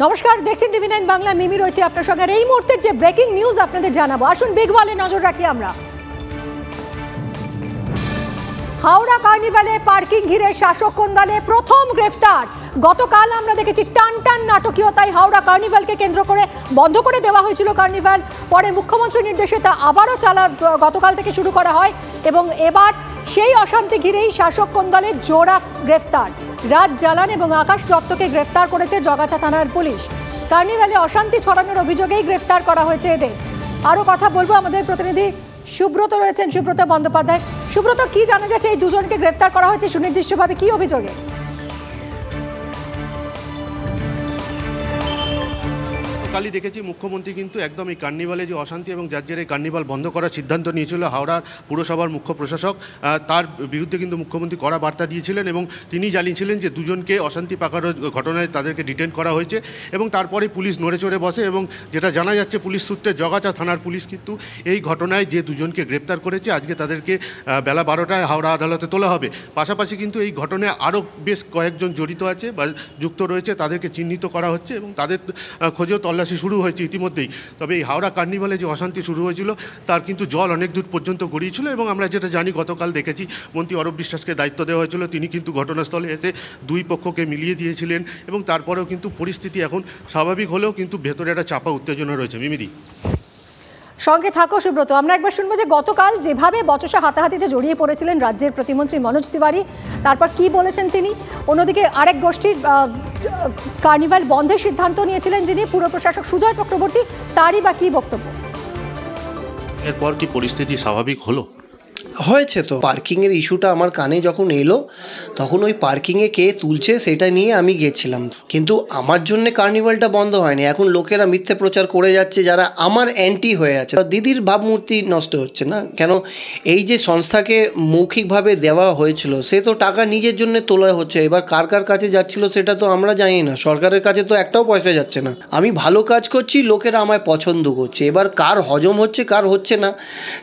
নমস্কার, দেখছেন টিভি9 বাংলা। মিমি রয়েছে আপনার সঙ্গে। এই মুহূর্তের যে ব্রেকিং নিউজ আপনাদের জানাবো, আসুন বেগওয়ালে নজর রাখি আমরা। হাওড়া কার্নিভালে পার্কিং ঘিরে শাসক কোন্দলে প্রথম গ্রেফতার। গতকাল আমরা দেখেছি টান টান নাটকীয়তায় হাওড়া কার্নিভালকে কেন্দ্র করে বন্ধ করে দেওয়া হয়েছিল কার্নিভাল। পরে মুখ্যমন্ত্রীর নির্দেশে তা আবারও গতকাল থেকে শুরু করা হয় এবং এবার সেই অশান্তি ঘিরেই শাসক কোন্দলে জোড়া গ্রেফতার। রাজ জালান এবং আকাশ দত্তকে গ্রেফতার করেছে জগাছা থানার পুলিশ। কার্নিভালে অশান্তি ছড়ানোর অভিযোগেই গ্রেফতার করা হয়েছে এদের। আরও কথা বলবো, আমাদের প্রতিনিধি সুব্রত রয়েছেন, সুব্রত বন্দ্যোপাধ্যায়। সুব্রত, কি জানা যাচ্ছে এই দুজনকে গ্রেফতার করা হয়েছে সুনির্দিষ্টভাবে, কি অভিযোগে? কালই দেখেছি মুখ্যমন্ত্রী কিন্তু একদম এই কার্নিভালে যে অশান্তি এবং যার জেরে কার্নিভাল বন্ধ করার সিদ্ধান্ত নিয়েছিল হাওড়ার পুরসভার মুখ্য প্রশাসক, তার বিরুদ্ধে কিন্তু মুখ্যমন্ত্রী কড়া বার্তা দিয়েছিলেন এবং তিনি জানিয়েছিলেন যে দুজনকে অশান্তি পাকানোর ঘটনায় তাদেরকে ডিটেন করা হয়েছে এবং তারপরে পুলিশ নড়ে চড়ে বসে। এবং যেটা জানা যাচ্ছে পুলিশ সূত্রে, জগাছা থানার পুলিশ কিন্তু এই ঘটনায় যে দুজনকে গ্রেপ্তার করেছে, আজকে তাদেরকে বেলা 12টায় হাওড়া আদালতে তোলা হবে। পাশাপাশি কিন্তু এই ঘটনায় আরও বেশ কয়েকজন জড়িত আছে বা যুক্ত রয়েছে, তাদেরকে চিহ্নিত করা হচ্ছে এবং তাদের খোঁজেও তল্লাশি শুরু হয়েছে ইতিমধ্যেই। তবে এই হাওড়া কার্নিভালে যে অশান্তি শুরু হয়েছিল তার কিন্তু জল অনেক দূর পর্যন্ত গড়িয়েছিল এবং আমরা যেটা জানি, গতকাল দেখেছি মন্ত্রী অরূপ বিশ্বাসকে দায়িত্ব দেওয়া হয়েছিল, তিনি কিন্তু ঘটনাস্থলে এসে দুই পক্ষকে মিলিয়ে দিয়েছিলেন এবং তারপরেও কিন্তু পরিস্থিতি এখন স্বাভাবিক হলেও কিন্তু ভেতরে একটা চাপা উত্তেজনা রয়েছে। মিমিদি, সঙ্গে থাকো সুব্রত। আমরা একবার শুনবো যে গতকাল যেভাবে বচসা হাতাহাতিতে জড়িয়ে পড়েছিলেন রাজ্যের প্রতিমন্ত্রী মনোজ তিওয়ারি, তারপর কি বলেছেন তিনি। অন্যদিকে আরেক গোষ্ঠীর কার্নিভাল বন্ধের সিদ্ধান্ত নিয়েছিলেন যিনি পুর প্রশাসক সুজয় চক্রবর্তী, তারই বা কি বক্তব্য? এরপর কি পরিস্থিতি স্বাভাবিক হলো? হয়েছে তো। পার্কিংয়ের ইস্যুটা আমার কানে যখন এলো তখন ওই পার্কিংয়ে কে তুলছে সেটা নিয়ে আমি গেছিলাম, কিন্তু আমার জন্যে কার্নিভালটা বন্ধ হয়নি। এখন লোকেরা মিথ্যে প্রচার করে যাচ্ছে যারা আমার অ্যান্টি হয়ে আছে। দিদির ভাবমূর্তি নষ্ট হচ্ছে না কেন? এই যে সংস্থাকে মৌখিকভাবে দেওয়া হয়েছিল সে তো টাকা নিজের জন্য তোলা হচ্ছে, এবার কার কার কাছে যাচ্ছিল সেটা তো আমরা জানি না। সরকারের কাছে তো একটাও পয়সা যাচ্ছে না। আমি ভালো কাজ করছি, লোকেরা আমায় পছন্দ করছে, এবার কার হজম হচ্ছে কার হচ্ছে না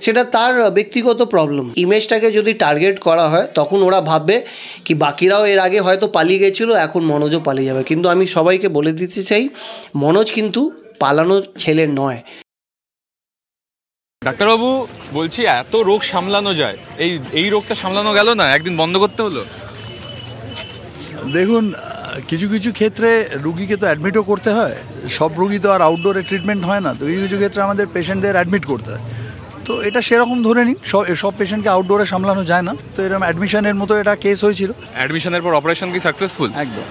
সেটা তার ব্যক্তিগত প্রবলেম। ইমেজটাকে যদি টার্গেট করা হয় তখন ওরা ভাববে কি বাকিরাও এর আগে হয়তো পালিয়ে গেছিলো, এখন মনোজও পালিয়ে যাবে। কিন্তু আমি সবাইকে বলে দিতে চাই, মনোজ কিন্তু পালানোর ছেলে নয়। ডাক্তারবাবু বলছি, এত রোগ সামলানো যায়, এই রোগটা সামলানো গেল না, একদিন বন্ধ করতে হলো। দেখুন, কিছু কিছু ক্ষেত্রে রুগীকে তো অ্যাডমিটও করতে হয়, সব রুগী তো আর আউটডোরে ট্রিটমেন্ট হয় না, তো কিছু কিছু ক্ষেত্রে আমাদের পেশেন্টদের অ্যাডমিট করতে হয়। তো এটা সেরকম ধরে নিন, সব পেশেন্টকে আউটডোরে সামলানো যায় না, তো এরকম অ্যাডমিশনের মতো এটা কেস হয়েছিল। অ্যাডমিশনের পর অপারেশন কি সাকসেসফুল? একদম।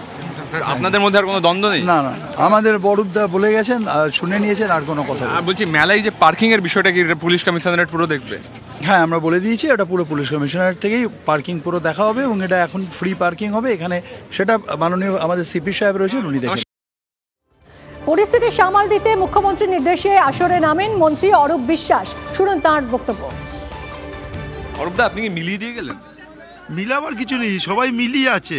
আপনাদের মধ্যে আর কোনো দ্বন্দ্ব নেই? না না, আমাদের বড়ুদা বলে গেছেন, শুনে নিয়েছেন, আর কোনো কথা। বলছি, মেলায় যে পার্কিংয়ের বিষয়টা কি পুলিশ কমিশনারেট পুরো দেখবে? হ্যাঁ, আমরা বলে দিয়েছি, এটা পুরো পুলিশ কমিশনারেট থেকেই পার্কিং পুরো দেখা হবে এবং এটা এখন ফ্রি পার্কিং হবে এখানে। সেটা মাননীয় আমাদের সিপি সাহেব রয়েছেন, উনি দেখেন। পরিস্থিতি সামাল দিতে মুখ্যমন্ত্রীর নির্দেশে আসরে নামেন মন্ত্রী অরূপ বিশ্বাস। শুনুন তাঁর বক্তব্য। অরূপদা, আপনি কি মিলিয়ে দিয়ে গেলেন? মিলাবার কিছু নেই, সবাই মিলিয়ে আছে।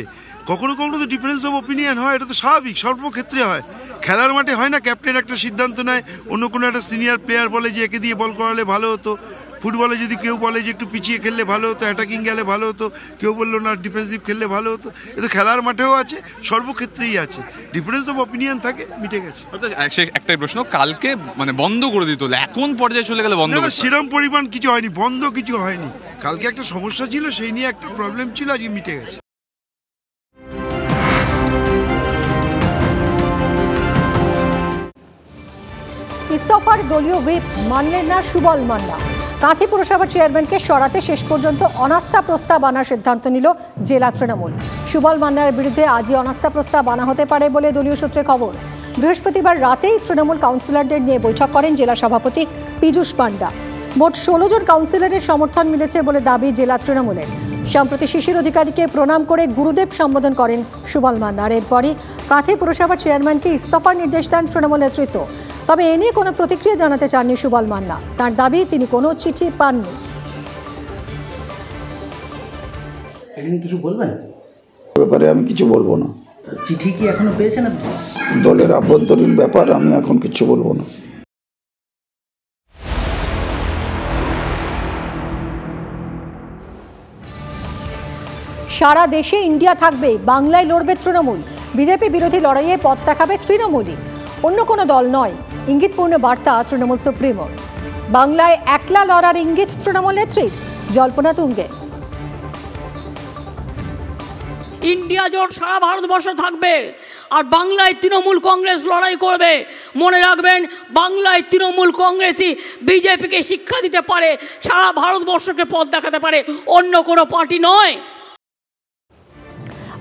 কখনো কখনো তো ডিফারেন্স অফ ওপিনিয়ন হয়, এটা তো স্বাভাবিক, সর্বক্ষেত্রে হয়। খেলার মাঠে হয় না, ক্যাপ্টেন একটা সিদ্ধান্ত নেয়, অন্য কোনো একটা সিনিয়র প্লেয়ার বলে যে একে দিয়ে বল করালে ভালো হতো। ফুটবলে যদি কেউ বলে যে একটু পিছিয়ে খেললে ভালো হতো, অ্যাটাকিং গেলে ভালো হতো, কেউ বললো না ডিফেন্সিভ খেললে ভালো হতো। এ তো খেলার মাঠেও আছে, সর্বক্ষেত্রেই আছে। ডিফারেন্স অফ অপিনিয়ন থাকে, মিটে গেছে। একটাই প্রশ্ন, কালকে মানে বন্ধ করে দিত, এখন পর্যায়ে চলে গেলে বন্ধ? সেরকম পরিমাণ কিছু হয়নি, বন্ধ কিছু হয়নি। কালকে একটা সমস্যা ছিল, সেই নিয়ে একটা প্রবলেম ছিল, আজকে মিটে গেছে। ইস্তফার দলীয় হুইপ মানলেন না সুবল মান্না। কাঁথি পুরসভার চেয়ারম্যানকে সরাতে শেষ পর্যন্ত অনাস্থা প্রস্তাব আনার সিদ্ধান্ত নিল জেলা তৃণমূল। সুবল মান্নার বিরুদ্ধে আজই অনাস্থা প্রস্তাব আনা হতে পারে বলে দলীয় সূত্রে খবর। বৃহস্পতিবার রাতেই তৃণমূল কাউন্সিলরদের নিয়ে বৈঠক করেন জেলা সভাপতি পীযূষ পান্ডা। মোট 16 জন কাউন্সিলরের সমর্থন মিলেছে বলে দাবি জেলা তৃণমূলের। সম্প্রতি শিশির অধিকারীকে প্রণাম করে গুরুদেব সম্বোধন করেন সুবল মান্নার। এরপরই কাঁথি পুরসভার চেয়ারম্যানকে ইস্তফার নির্দেশ দেন তৃণমূল নেতৃত্ব। তবে এ নিয়ে কোনো প্রতিক্রিয়া জানাতে চাননি সুবল মান্না। তার দাবি, তিনি কোনো চিঠি পাননি। কিছু বলবেন ব্যাপারে? আমি কিছু বলবো না। চিঠি কি এখনো পেয়েছেন আপনি? দলের আভ্যন্তরীণ ব্যাপার, আমি এখন কিছু বলবো না। সারা দেশে ইন্ডিয়া থাকবে, বাংলায় লড়বে তৃণমূল। বিজেপি বিরোধী লড়াইয়ে পথ দেখাবে তৃণমূলই, অন্য কোনো দল নয়, ইঙ্গিতপূর্ণ বার্তা তৃণমূল সুপ্রিমোর। বাংলায় একলা লড়ার ইঙ্গিত তৃণমূল নেত্রী, জল্পনা তুঙ্গে। ইন্ডিয়া জোট সারা ভারতবর্ষ থাকবে, আর বাংলায় তৃণমূল কংগ্রেস লড়াই করবে। মনে রাখবেন, বাংলায় তৃণমূল কংগ্রেসই বিজেপিকে শিক্ষা দিতে পারে, সারা ভারতবর্ষকে পথ দেখাতে পারে, অন্য কোনো পার্টি নয়।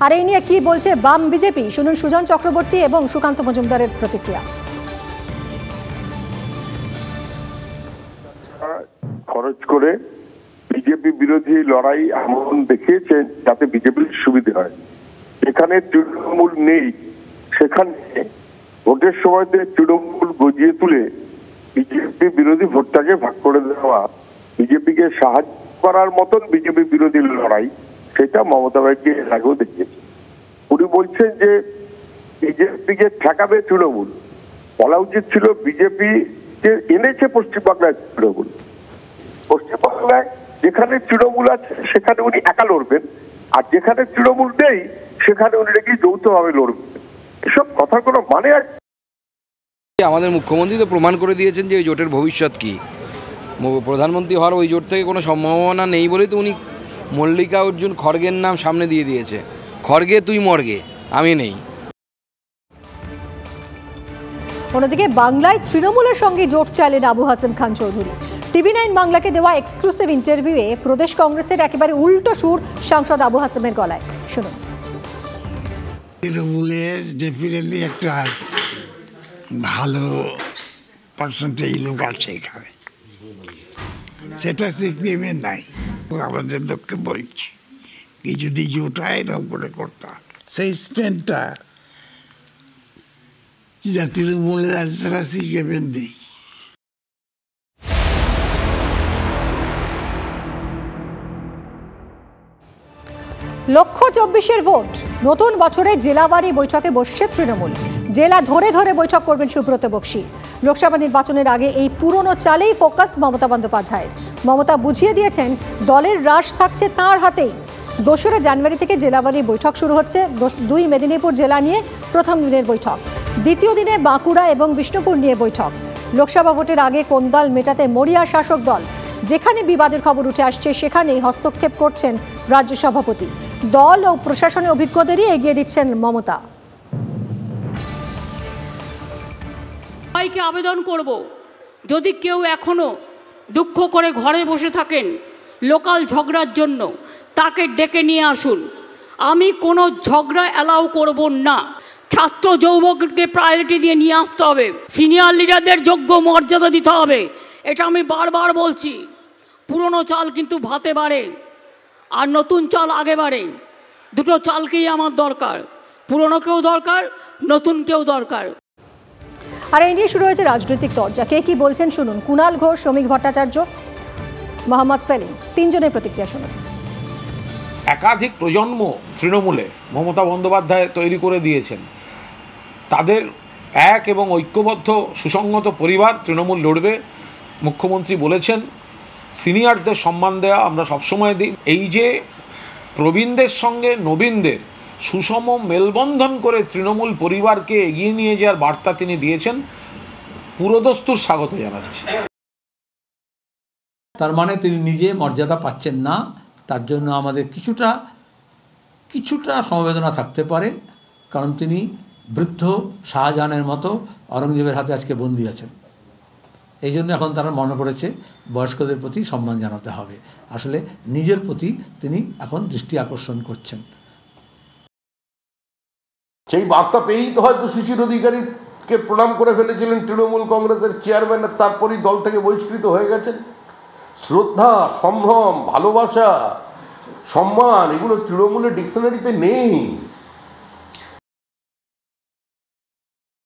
আর এই নিয়ে কি বলছে বাম বিজেপি, শুনুন সুজন চক্রবর্তী এবং সুকান্ত মজুমদারের প্রতিক্রিয়া। খরচ করে বিজেপি বিরোধী লড়াই এমন দেখিয়েছেন যাতে বিজেপির সুবিধে হয়। যেখানে তৃণমূল নেই সেখানে ভোটের সময়তে তৃণমূল গজিয়ে তুলে বিজেপি বিরোধী ভোটটাকে ভাগ করে দেওয়া, বিজেপিকে সাহায্য করার মতন বিজেপি বিরোধী লড়াই, সেটা মমতা ব্যানার্জি এর আগেও দেখিয়েছে। উনি বলছেন যে বিজেপিকে ঠেকাবে তৃণমূল, বলা উচিত ছিল বিজেপি যে এনেছে পশ্চিমবাংলায় তৃণমূল, পশ্চিমবাংলায় যেখানে তৃণমূল আছে সেখানে উনি একা লড়বেন, আর যেখানে তৃণমূল নেই সেখানে উনি নাকি যৌথভাবে লড়বেন। এসব কথার কোনো মানে আছে? আমাদের মুখ্যমন্ত্রী তো প্রমাণ করে দিয়েছেন যে ওই জোটের ভবিষ্যৎ কি। প্রধানমন্ত্রী হওয়ার ওই জোট থেকে কোনো সম্ভাবনা নেই বলেই তো উনি মল্লিকা অর্জুন খড়গের নাম সামনে দিয়ে দিয়েছে। খড়গে তুই মর্গে, আমি নেই। অন্যদিকে বাংলায় তৃণমূলের সঙ্গে জোট চাইলেন আবু হাসেম খান চৌধুরী। টিভি9 বাংলাকে দেওয়া এক্সক্লুসিভ ইন্টারভিউয়ে প্রদেশ কংগ্রেসের একেবারে উল্টো সুর সাংসদ আবু হাসেমের গলায়, শুনুন। তৃণমূলের ডেফিনেটলি একটা ভালো পার্সেন্টেজ লোক আছে এখানে, সেটা সিপিএমের নাই। আমাদের লোককে বলছি কি যদি জোটা এরকম করে করতাম, সেই স্ট্যান্ডটা তৃণমূলের আছে সেটা সিপিএমের নেই। লক্ষ্য 24-এর ভোট, নতুন বছরে জেলাবাড়ি বৈঠকে বসছে তৃণমূল। জেলা ধরে ধরে বৈঠক করবেন সুব্রত বক্সী। লোকসভা নির্বাচনের আগে এই পুরনো চালেই ফোকাস মমতা বন্দ্যোপাধ্যায়ের। মমতা বুঝিয়ে দিয়েছেন দলের রাশ থাকছে তাঁর হাতেই। 2 জানুয়ারি থেকে জেলাবাড়ি বৈঠক শুরু হচ্ছে। 2 মেদিনীপুর জেলা নিয়ে প্রথম দিনের বৈঠক, দ্বিতীয় দিনে বাঁকুড়া এবং বিষ্ণুপুর নিয়ে বৈঠক। লোকসভা ভোটের আগে কোন্দল মেটাতে মরিয়া শাসক দল। যেখানে বিবাদের খবর উঠে আসছে সেখানেই হস্তক্ষেপ করছেন রাজ্য সভাপতি। দল ও প্রশাসনে অভিজ্ঞদেরই এগিয়ে দিচ্ছেন মমতা। সবাইকে আবেদন করব, যদি কেউ এখনো দুঃখ করে ঘরে বসে থাকেন লোকাল ঝগড়ার জন্য, তাকে ডেকে নিয়ে আসুন। আমি কোনো ঝগড়া অ্যালাউ করব না। ছাত্র যুবককে প্রায়োরিটি দিয়ে নিয়ে আসতে হবে, সিনিয়র লিডারদের যোগ্য মর্যাদা দিতে হবে। এটা আমি বারবার বলছি। পুরনো চাল কিন্তু ভাতে বাড়ে, আর নতুন চাল আগে বাড়ে। দুটো চালকেই আমার দরকার, পুরনোকেও দরকার, নতুনকেও দরকার। আর এই নিয়ে শুরু হয়েছে রাজনৈতিক তরজা। কে কি বলছেন শুনুন। কুণাল ঘোষ, শ্রমিক ভট্টাচার্য, মোহাম্মদ সেলিম, 3 জনের প্রতিক্রিয়া শুনুন। একাধিক প্রজন্ম তৃণমূলে মমতা বন্দ্যোপাধ্যায় তৈরি করে দিয়েছেন। তাদের এক এবং ঐক্যবদ্ধ সুসংগত পরিবার তৃণমূল লড়বে। মুখ্যমন্ত্রী বলেছেন সিনিয়রদের সম্মান দেওয়া আমরা সবসময় দিই। এই যে প্রবীণদের সঙ্গে নবীনদের সুষম মেলবন্ধন করে তৃণমূল পরিবারকে এগিয়ে নিয়ে যাওয়ার বার্তা তিনি দিয়েছেন, পুরোদস্তুর স্বাগত জানাচ্ছি। তার মানে তিনি নিজে মর্যাদা পাচ্ছেন না, তার জন্য আমাদের কিছুটা সমবেদনা থাকতে পারে, কারণ তিনি বৃদ্ধ শাহজাহানের মতো অরঙ্গজেবের হাতে আজকে বন্দী আছেন। এই জন্য এখন তারা মনে করেছে বয়স্কদের প্রতি সম্মান জানাতে হবে। আসলে নিজের প্রতি তিনি এখন দৃষ্টি আকর্ষণ করছেন। সেই বার্তা পেয়েই তো হয়তো শিশির অধিকারীকে প্রণাম করে ফেলেছিলেন তৃণমূল কংগ্রেসের চেয়ারম্যান, তারপরই দল থেকে বহিষ্কৃত হয়ে গেছেন। শ্রদ্ধা, সম্ভ্রম, ভালোবাসা, সম্মান, এগুলো তৃণমূলের ডিকশনারিতে নেই।